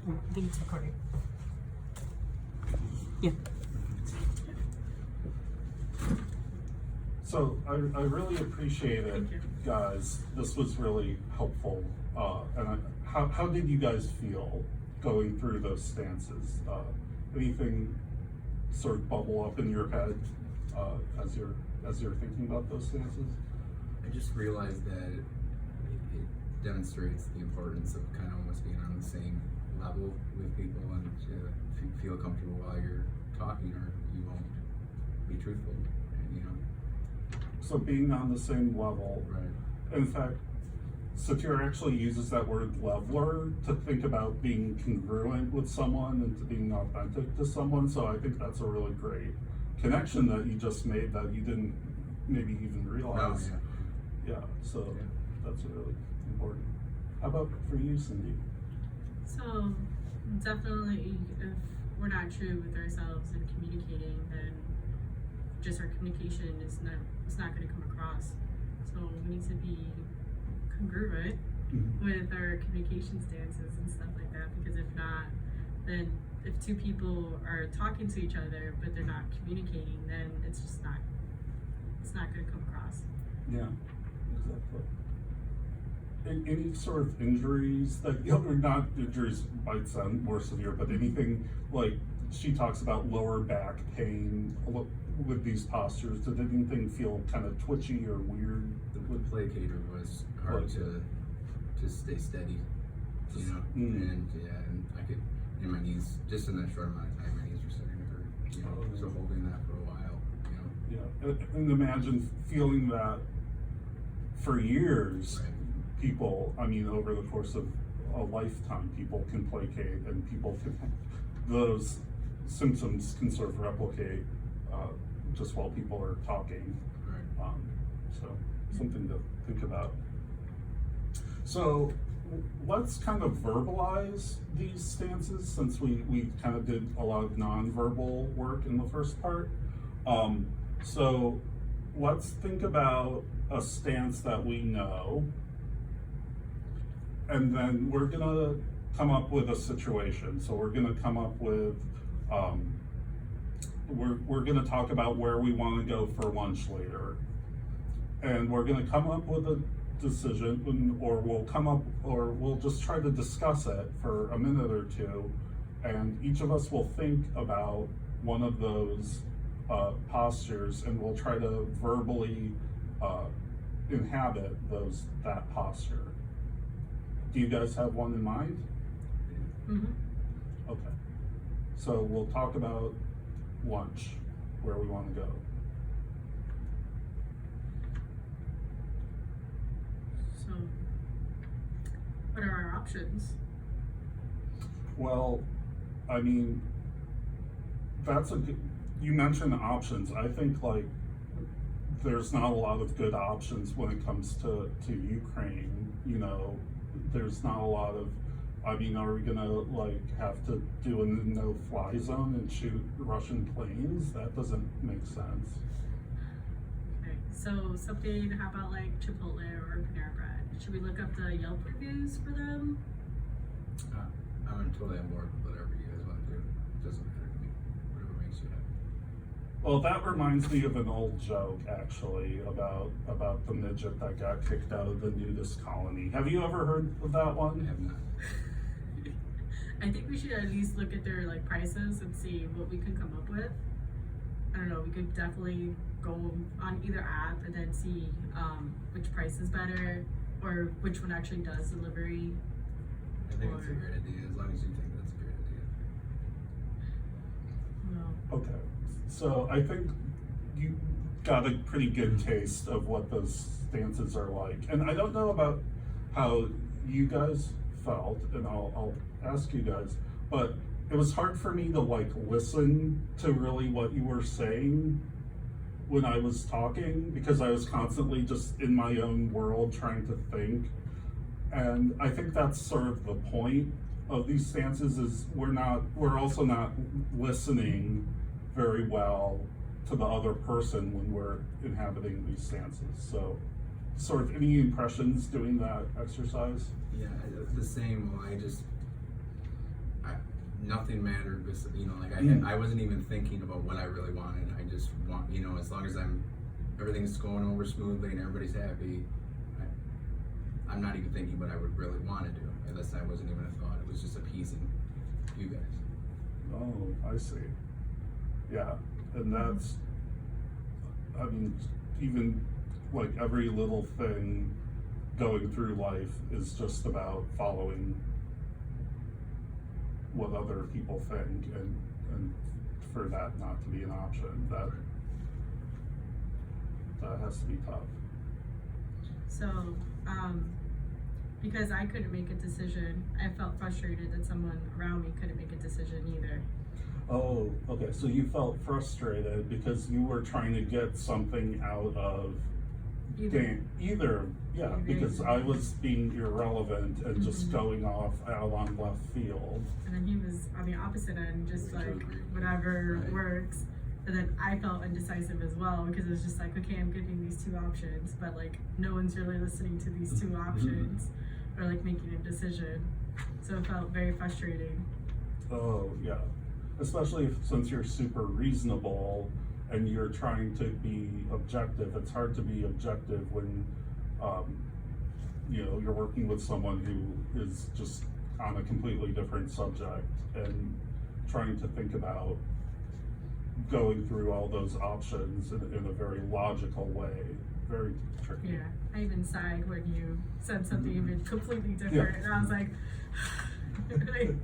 I think it's recording. Yeah. So I really appreciate it, Thank you. guys. This was really helpful. How did you guys feel going through those stances? Anything sort of bubble up in your head as you're thinking about those stances? I just realized that it demonstrates the importance of kind of almost being on the same level with people, and if you feel comfortable while you're talking, or you won't be truthful, you know. So being on the same level. Right. In fact, Satir actually uses that word leveler to think about being congruent with someone and to being authentic to someone. So I think that's a really great connection that you just made that you didn't maybe even realize. Oh, yeah. Yeah, so Yeah. that's really important. How about for you, Cindy? So definitely, if we're not true with ourselves and communicating, then just our communication is not going to come across. So we need to be congruent with our communication stances and stuff like that, because if not, then if two people are talking to each other but they're not communicating, then it's not going to come across. Yeah, exactly. Any sort of injuries that, or not injuries might sound more severe, but anything like she talks about lower back pain with these postures, did anything feel kind of twitchy or weird? The wood placator was hard to stay steady, you know. And I could, and my knees, just in that short amount of time, my knees were starting to hurt, you know. So holding that for a while, you know. Yeah, and imagine feeling that for years. Right. People, I mean, over the course of a lifetime, people can placate, and people can, those symptoms can sort of replicate just while people are talking. Right. So something to think about. So let's kind of verbalize these stances, since we kind of did a lot of non-verbal work in the first part. So let's think about a stance that we know, and then we're gonna come up with a situation. So we're gonna come up with, we're gonna talk about where we wanna go for lunch later. And we're gonna come up with a decision, or we'll just try to discuss it for a minute or two. And each of us will think about one of those postures, and we'll try to verbally inhabit that posture. Do you guys have one in mind? Mm-hmm. Okay. So we'll talk about lunch, where we want to go. So what are our options? Well, I mean, you mentioned options. I think like there's not a lot of good options when it comes to Ukraine, you know. There's not a lot of, I mean, are we gonna like have to do a no-fly zone and shoot Russian planes? That doesn't make sense. Okay, so something, how about like Chipotle or Panera Bread? Should we look up the Yelp reviews for them? I'm totally on board with whatever you guys want to do. It doesn't matter to me. Whatever makes you happy. Well, that reminds me of an old joke, actually, about the midget that got kicked out of the nudist colony. Have you ever heard of that I one? have not. I think we should at least look at their like prices and see what we can come up with. I don't know, we could definitely go on either app and then see which price is better, or which one actually does delivery. I think it's a great idea, as long as you think that's a great idea. No. Okay, so I think you got a pretty good taste of what those stances are like. And I don't know about how you guys felt, and I'll ask you guys, but it was hard for me to like listen to really what you were saying when I was talking, because I was constantly just in my own world trying to think. And I think that's sort of the point of these stances, is we're also not listening very well to the other person when we're inhabiting these stances. So sort of any impressions doing that exercise? Yeah, the same. Well, nothing mattered. You know, like I wasn't even thinking about what I really wanted. I just want, you know, as long as everything's going over smoothly and everybody's happy, I'm not even thinking what I would really want to do. Unless I wasn't even a thought. It was just appeasing you guys. Oh, I see. Yeah, and that's, I mean, even like every little thing going through life is just about following what other people think, and for that not to be an option, that has to be tough. So, because I couldn't make a decision, I felt frustrated that someone around me couldn't make a decision either. Oh, okay, so you felt frustrated because you were trying to get something out of either, because I was being irrelevant and just going off out on left field. And then he was on the opposite end, just like whatever works. And then I felt indecisive as well, because it was just like, okay, I'm getting these two options, but like no one's really listening to these two options or like making a decision. So it felt very frustrating. Oh, yeah. Especially since you're super reasonable and you're trying to be objective. It's hard to be objective when, you know, you're working with someone who is just on a completely different subject and trying to think about going through all those options in a very logical way. Very tricky. Yeah, I even sighed when you said something even completely different, and I was like, like,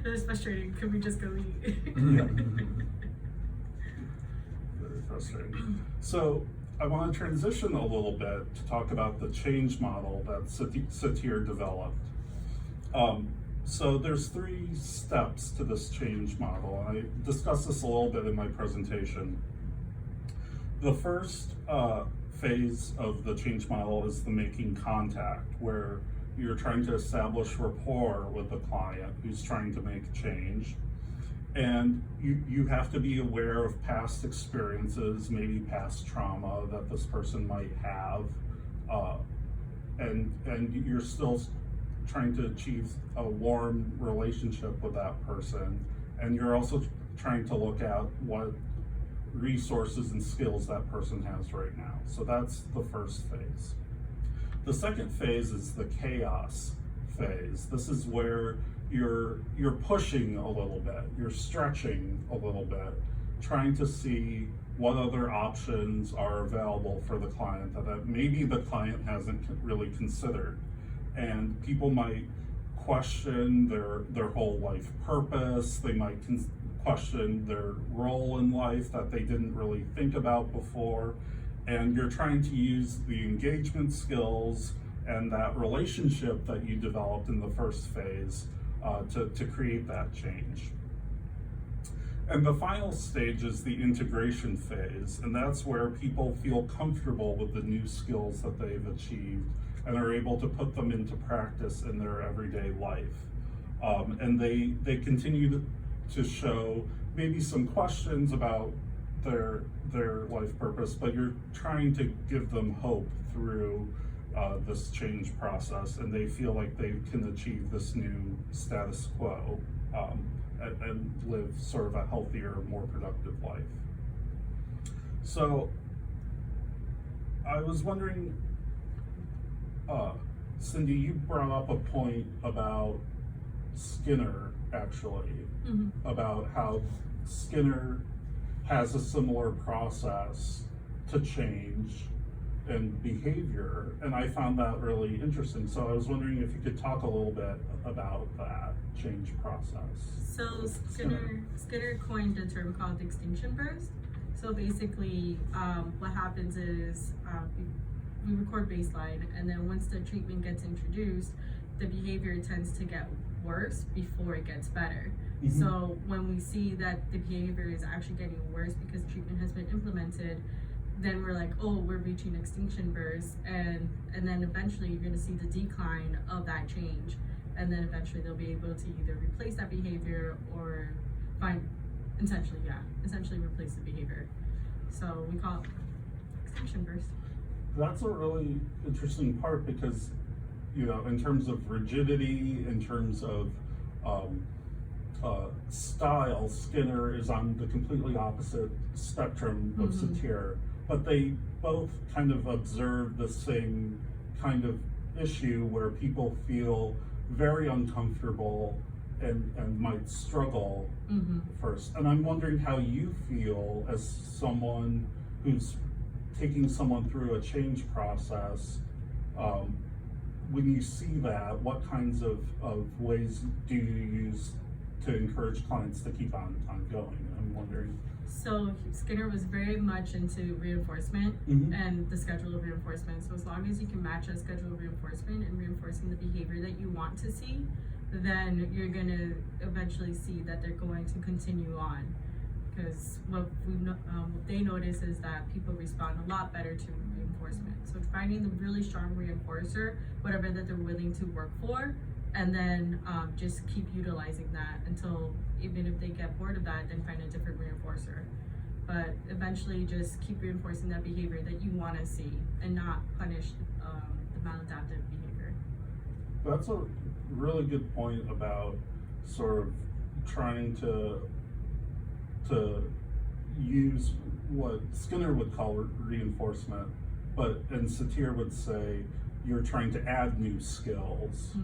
it was frustrating. Could we just go eat? Yeah. Very frustrating. So I want to transition a little bit to talk about the change model that Satir developed. So there's 3 steps to this change model, and I discussed this a little bit in my presentation. The first phase of the change model is the making contact, where you're trying to establish rapport with the client who's trying to make change. And you have to be aware of past experiences, maybe past trauma that this person might have, and you're still trying to achieve a warm relationship with that person, and you're also trying to look at what resources and skills that person has right now. So that's the first phase. The second phase is the chaos phase. This is where you're pushing a little bit, you're stretching a little bit, trying to see what other options are available for the client that maybe the client hasn't really considered. And people might question their whole life purpose. They might question their role in life that they didn't really think about before. And you're trying to use the engagement skills and that relationship that you developed in the first phase to create that change. And the final stage is the integration phase, and that's where people feel comfortable with the new skills that they've achieved and are able to put them into practice in their everyday life. And they continue to show maybe some questions about their life purpose, but you're trying to give them hope through this change process, and they feel like they can achieve this new status quo and live sort of a healthier, more productive life. So I was wondering, Cindy, you brought up a point about Skinner, actually, about how Skinner has a similar process to change and behavior, and I found that really interesting. So I was wondering if you could talk a little bit about that change process. So Skinner coined a term called extinction burst. So basically, what happens is we record baseline, and then once the treatment gets introduced, the behavior tends to get worse before it gets better. So when we see that the behavior is actually getting worse because treatment has been implemented, then we're like, oh, we're reaching extinction burst, and then eventually you're going to see the decline of that change, and then eventually they'll be able to either replace that behavior or essentially replace the behavior. So we call it extinction burst. That's a really interesting part because, you know, in terms of rigidity, in terms of style, Skinner is on the completely opposite spectrum of Satir, but they both kind of observe the same kind of issue where people feel very uncomfortable and might struggle first. And I'm wondering how you feel as someone who's taking someone through a change process. When you see that, what kinds of ways do you use to encourage clients to keep on going? I'm wondering. So Skinner was very much into reinforcement and the schedule of reinforcement. So as long as you can match a schedule of reinforcement and reinforcing the behavior that you want to see, then you're gonna eventually see that they're going to continue on. Because what they notice is that people respond a lot better to reinforcement. So finding the really strong reinforcer, whatever that they're willing to work for, and then just keep utilizing that until, even if they get bored of that, then find a different reinforcer. But eventually just keep reinforcing that behavior that you want to see and not punish the maladaptive behavior. That's a really good point about sort of trying to use what Skinner would call reinforcement, and Satir would say you're trying to add new skills.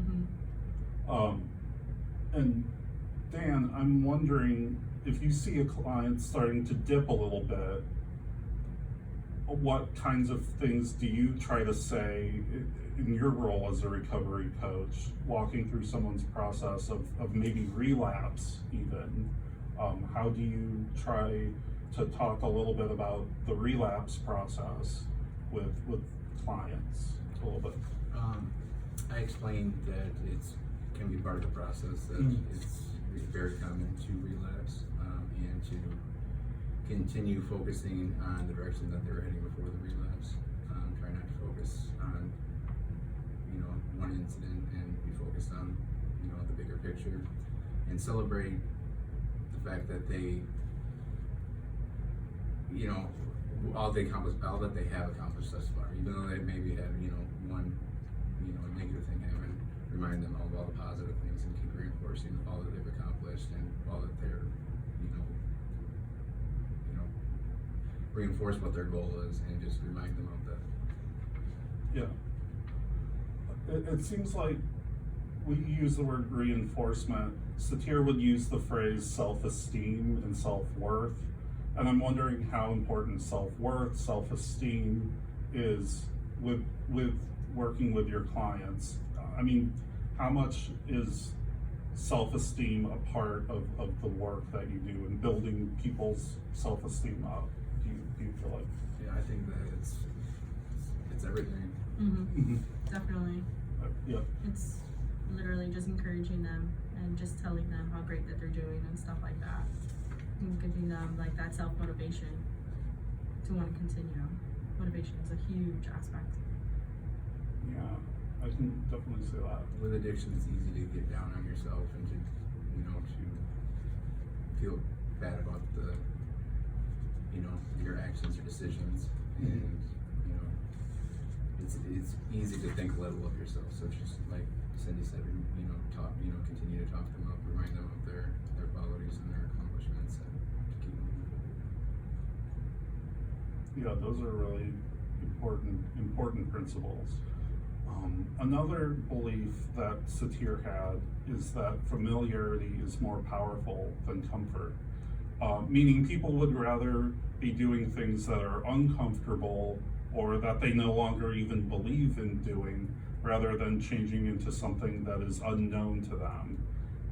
And Dan, I'm wondering if you see a client starting to dip a little bit, what kinds of things do you try to say in your role as a recovery coach, walking through someone's process of maybe relapse even? How do you try to talk a little bit about the relapse process with clients a little bit? I explained that it can be part of the process, that it's very common to relapse, and to continue focusing on the direction that they're heading before the relapse. Try not to focus on, one incident and be focused on, the bigger picture, and celebrate the fact that they, all that they have accomplished thus far, even though they maybe have, one, negative thing happen, remind them of all the positive things and keep reinforcing all that they've accomplished and all that they're, reinforce what their goal is and just remind them of that. Yeah. It seems like we use the word reinforcement. Satir would use the phrase self-esteem and self-worth. And I'm wondering how important self-worth, self-esteem is with working with your clients. I mean, how much is self-esteem a part of the work that you do in building people's self-esteem up? Do you feel like? Yeah, I think that it's everything. Definitely. Yeah. It's literally just encouraging them and just telling them how great that they're doing and stuff like that. And giving them like that self-motivation to want to continue. Motivation is a huge aspect. Yeah, I can definitely say that. With addiction, it's easy to get down on yourself and to, to feel bad about your actions or decisions. And, it's easy to think little of yourself. So just like Cindy said, continue to talk them up, remind them of their qualities and their accomplishments, and keep moving. Yeah, those are really important principles. Another belief that Satir had is that familiarity is more powerful than comfort. Meaning people would rather be doing things that are uncomfortable or that they no longer even believe in doing, rather than changing into something that is unknown to them.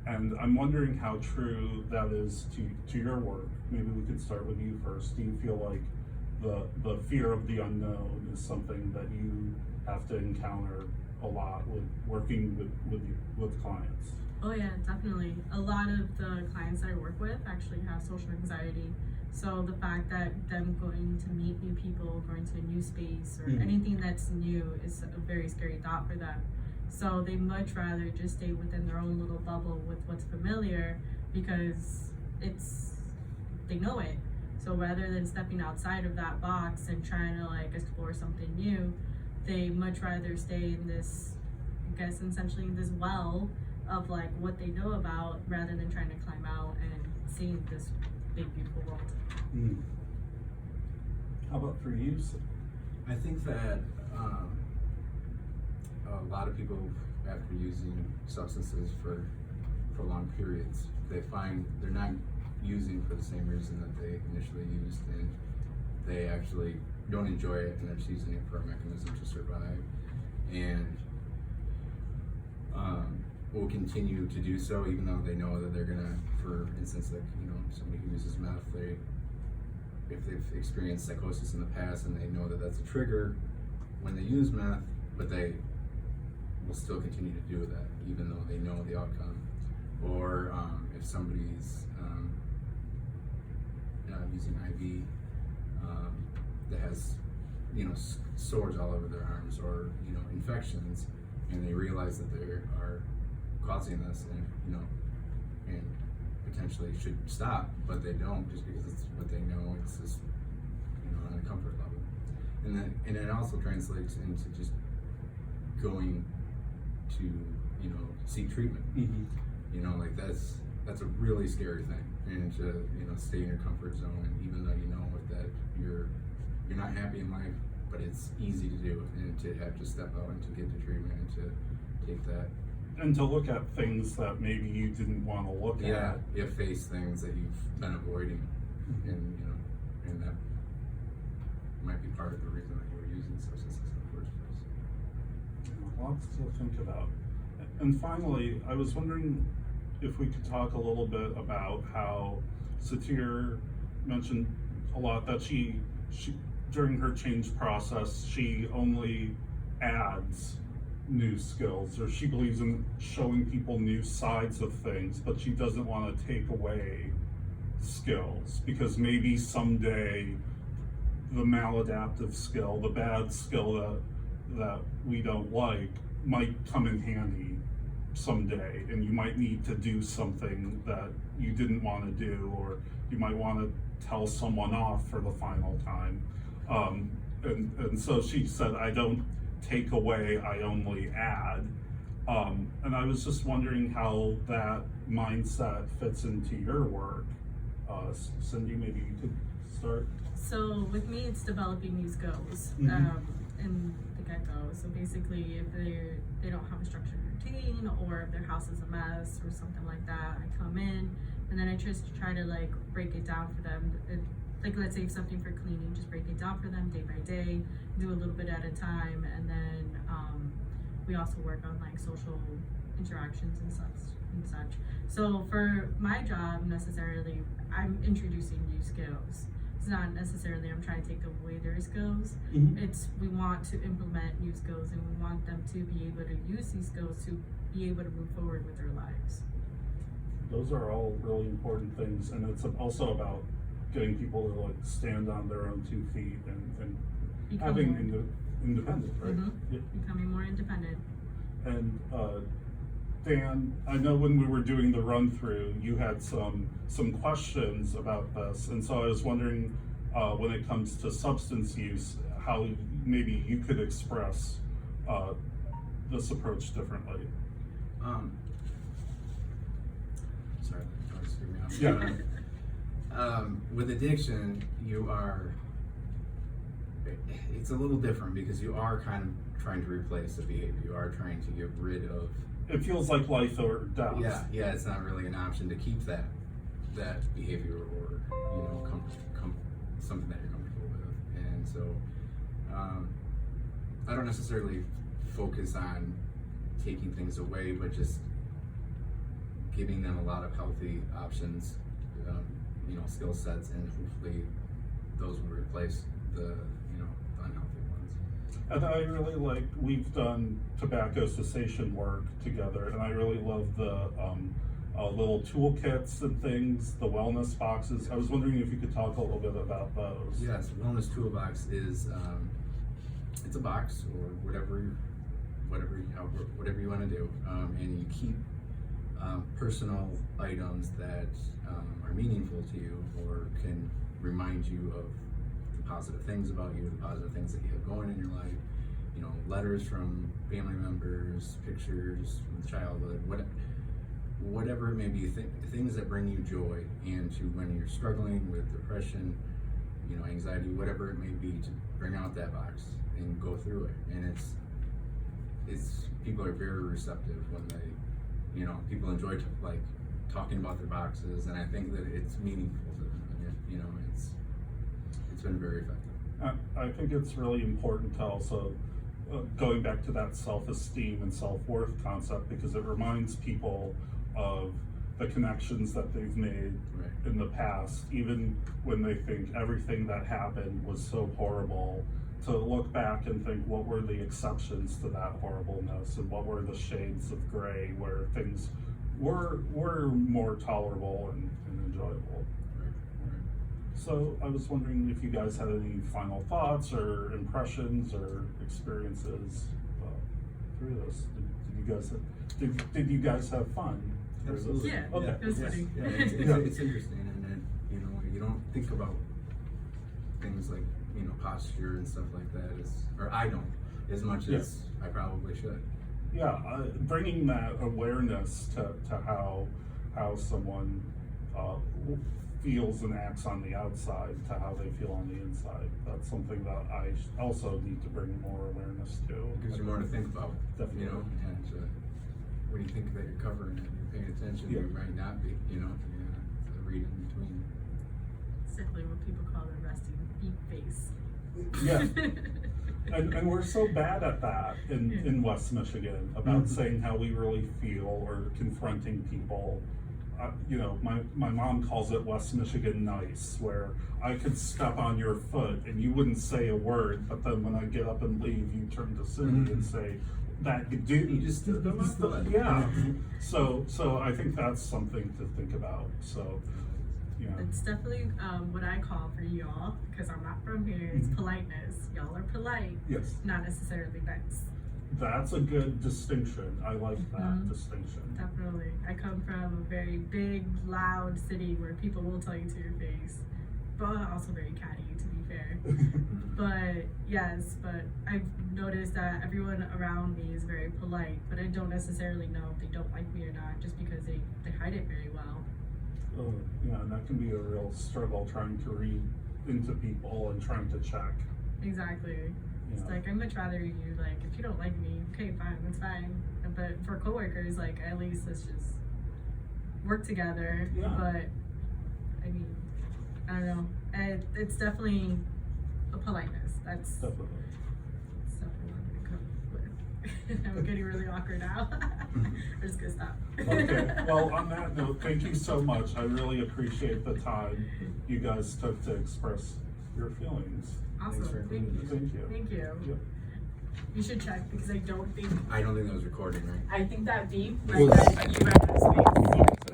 And I'm wondering how true that is to your work. Maybe we could start with you first. Do you feel like the fear of the unknown is something that you have to encounter a lot with working with clients? Oh yeah, definitely. A lot of the clients that I work with actually have social anxiety. So the fact that them going to meet new people, going to a new space, or anything that's new is a very scary thought for them. So they much rather just stay within their own little bubble with what's familiar, because they know it. So rather than stepping outside of that box and trying to like explore something new, they much rather stay in this, I guess essentially in this well of like what they know about, rather than trying to climb out and seeing this big beautiful world. Mm. How about for you? I think that a lot of people, after using substances for prolonged periods, they find they're not using for the same reason that they initially used, and they actually don't enjoy it, and they're just using it for a mechanism to survive, and will continue to do so, even though they know that they're gonna, for instance, like, you know, somebody who uses meth, if they've experienced psychosis in the past and they know that that's a trigger when they use meth, but they will still continue to do that even though they know the outcome. Or if somebody's using IV that has, you know, sores all over their arms, or, you know, infections, and they realize that they are causing this, and, you know, and potentially should stop, but they don't, just because it's what they know. It's just, you know, on a comfort level, and it also translates into just going to, you know, seek treatment. Mm-hmm. You know, like that's a really scary thing, and to, you know, stay in your comfort zone, and even though you know that you're not happy in life, but it's easy to do, and to have to step out and to get the treatment and to take that. And to look at things that maybe you didn't want to look at. You face things that you've been avoiding, Mm-hmm. and, you know, and that might be part of the reason that you were using substances in the first place. Lots to think about. And finally, I was wondering if we could talk a little bit about how Satir mentioned a lot that she during her change process, she only adds new skills, or she believes in showing people new sides of things, but she doesn't want to take away skills, because maybe someday the maladaptive skill, the bad skill that we don't like, might come in handy someday, and you might need to do something that you didn't want to do, or you might want to tell someone off for the final time. And so she said, I don't take away, I only add. And I was just wondering how that mindset fits into your work. Cindy, maybe you could start. So with me, it's developing new skills in the get-go. So basically, if they don't have a structured routine, or if their house is a mess or something like that, I come in and then I just try to like break it down for them. Like, let's say something for cleaning, just break it down for them day by day, do a little bit at a time, and then we also work on like social interactions and such. So for my job, necessarily, I'm introducing new skills. It's not necessarily I'm trying to take away their skills. Mm-hmm. It's we want to implement new skills, and we want them to be able to use these skills to be able to move forward with their lives. Those are all really important things, and it's also about getting people to like stand on their own 2 feet and having independent, right? Mm-hmm. Yeah. Becoming more independent. And Dan, I know when we were doing the run through, you had some questions about this, and so I was wondering, when it comes to substance use, how maybe you could express this approach differently. Sorry, I was screaming out. Yeah. With addiction, it's a little different, because you are kind of trying to replace the behavior. You are trying to get rid of. It feels like life or death. Yeah, it's not really an option to keep that behavior, or, you know, something that you're comfortable with. And so, I don't necessarily focus on taking things away, but just giving them a lot of healthy options, you know, skill sets, and hopefully those will replace the unhealthy ones. And I really like, we've done tobacco cessation work together, and I really love the little toolkits and things, the wellness boxes. I was wondering if you could talk a little bit about those. Yes, Wellness Toolbox is it's a box, or whatever you want to do, and you keep personal items that are meaningful to you, or can remind you of the positive things about you, the positive things that you have going in your life. You know, letters from family members, pictures from childhood, whatever it may be, things that bring you joy, and to when you're struggling with depression, you know, anxiety, whatever it may be, to bring out that box and go through it. And it's people are very receptive when they, you know, people enjoy like talking about their boxes, and I think that it's meaningful to them. And you know, it's been very effective. I think it's really important to also going back to that self-esteem and self-worth concept, because it reminds people of the connections that they've made Right. in the past, even when they think everything that happened was so horrible, to look back and think, what were the exceptions to that horribleness, and what were the shades of gray where things were more tolerable and enjoyable. Right. Right. So I was wondering if you guys had any final thoughts or impressions or experiences through this. Did you guys have fun through this? Absolutely. Yeah, Okay. it was funny. Yeah, it's interesting, and then, you know, you don't think about things like, you know, posture and stuff like that, or I don't, as much Yeah. as I probably should. Yeah, bringing that awareness to how someone feels and acts on the outside to how they feel on the inside. That's something that I also need to bring more awareness to. It gives you more to think about, Definitely. you know, and when you think that you're covering it, you're paying attention, Yeah. you might not be, you know, to read in between. It's definitely what people call the resting beat face. Yeah. And we're so bad at that in West Michigan about Mhm. saying how we really feel or confronting people. You know, my mom calls it West Michigan nice, where I could step on your foot and you wouldn't say a word, but then when I get up and leave, you turn to Cindy and say, that you do. You just stood on my foot. Yeah. So I think that's something to think about. So, you know. It's definitely what I call for y'all, because I'm not from here, it's Mhm. politeness. Y'all are polite, Yes. not necessarily nice. That's a good distinction. I like that Mhm. distinction. Definitely. I come from a very big, loud city where people will tell you to your face, but also very catty, to be fair. But yes, but I've noticed that everyone around me is very polite, but I don't necessarily know if they don't like me or not, just because they hide it very well. Yeah, and that can be a real struggle trying to read into people and trying to check. Exactly. It's Yeah. like, I'd much rather you, like, if you don't like me, okay, fine, that's fine. But for coworkers, like, at least let's just work together. Yeah. But, I mean, I don't know. It's definitely a politeness. That's Definitely. definitely what I'm gonna come with. I'm getting really awkward now. We're just gonna stop. Okay, well, on that note, thank you so much. I really appreciate the time you guys took to express your feelings. Awesome. Thanks for Thank including you. us. Thank you. Thank you. Yep. You should check, because I don't think I don't think that was recording, right? that beep was Well, that you read those things.